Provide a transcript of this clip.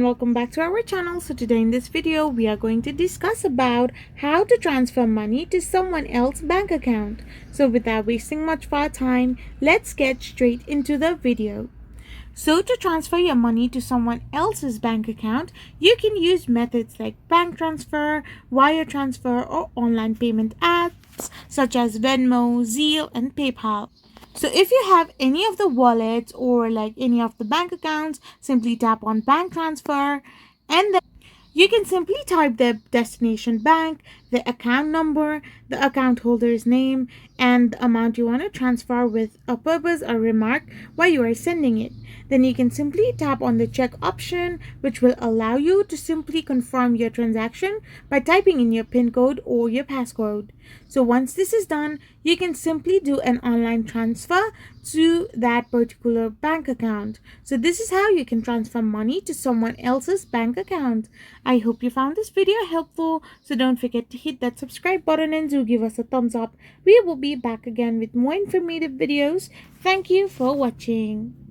Welcome back to our channel. So today in this video we are going to discuss about how to transfer money to someone else's bank account. So without wasting much of our time, let's get straight into the video. So to transfer your money to someone else's bank account, you can use methods like bank transfer, wire transfer, or online payment apps such as Venmo, Zelle, and PayPal. So if you have any of the wallets or like any of the bank accounts, simply tap on bank transfer and then you can simply type the destination bank, the account number, the account holder's name, and the amount you want to transfer with a purpose or remark while you are sending it. Then you can simply tap on the check option, which will allow you to simply confirm your transaction by typing in your PIN code or your passcode. So once this is done, you can simply do an online transfer to that particular bank account. So this is how you can transfer money to someone else's bank account. I hope you found this video helpful. So don't forget to hit that subscribe button and do give us a thumbs up. We will be back again with more informative videos. Thank you for watching.